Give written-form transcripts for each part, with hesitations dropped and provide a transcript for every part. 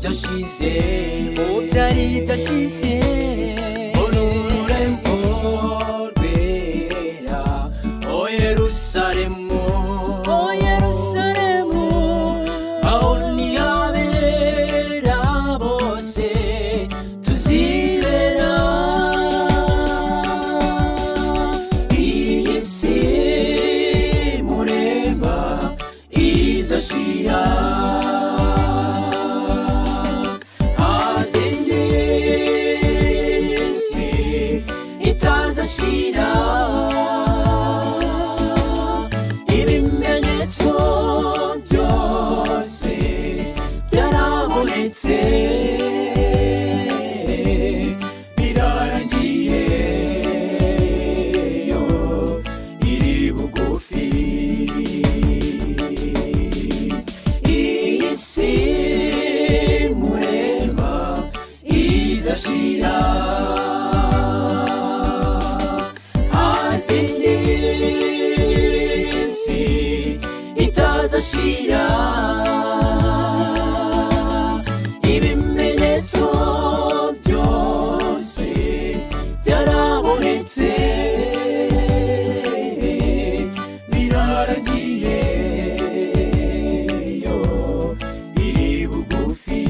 byashize byari byashize ururembo rwera o Yerusalemu aho niyabera bose tuzibera iyi si mureba izashira itazashira ibimenyetso byose byarabonetse birarangiye yo iri bugufi iyi si mureba izashira itazashira ibimenyetso byose byarabonetse birarangiye yo iri bugufi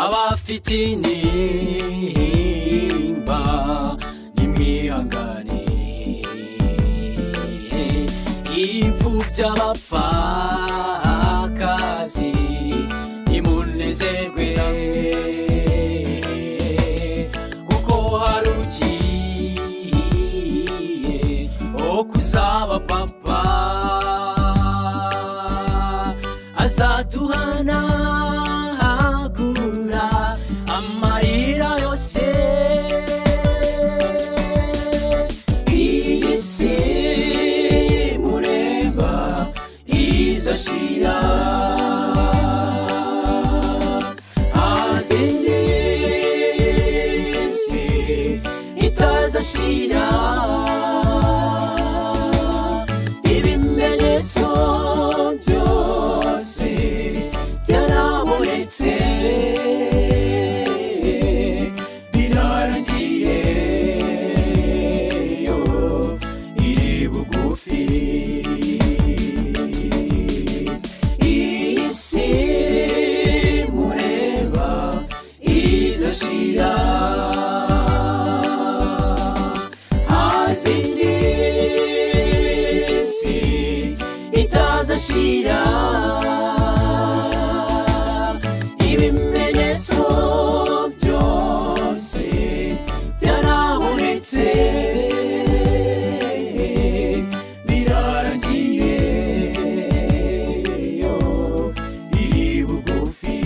abafite intimba nimwihangane imfubyi abapfakazi nimunezerwe kuko harukiye o kuzaba papa azaduhana amarira yose iyi si mureba izashira hazindi si itazashira ibimenyetso byose byarabonetse izashira hazindi si itazashira ibimenyetso byose byarabonetse birarangiye yo iri bugufi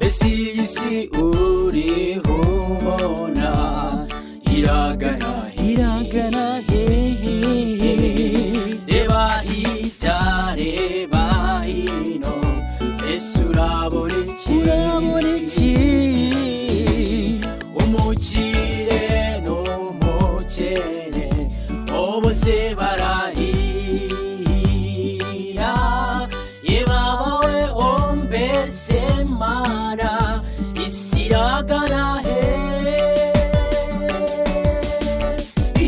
iyi si uriho ubona iragana hehe reba hirya reba hino ese urabona iki umukire n'umukene bose barahira yebawe ombese mara isiragana he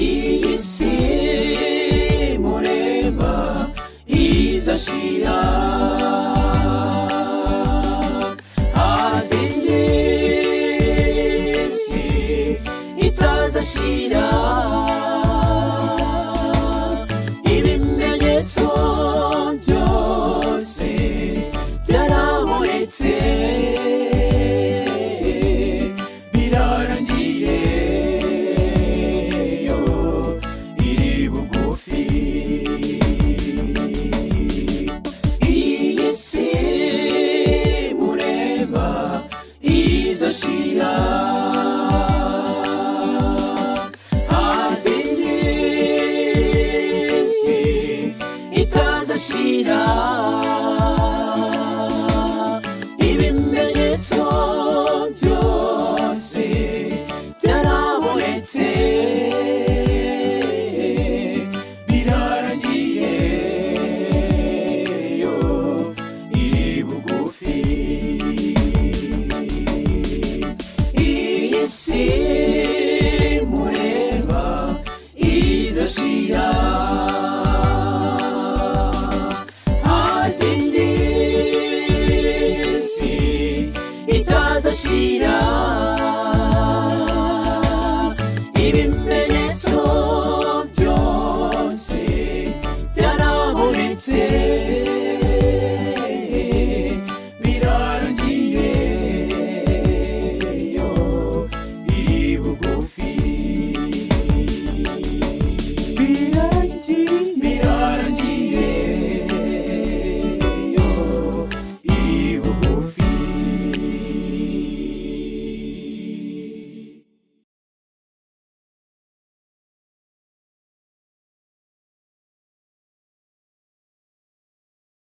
iyi si mureba izashira hazindi izashira ibimenyetso byose byarabonetse birarangiye yo iri bugufi iyi si mureba izashira hazindi si itazashira ibimenyetso byose byarabonetse birarangiye yo iri bugufi iyi si mureba izashira hazindi si itazashira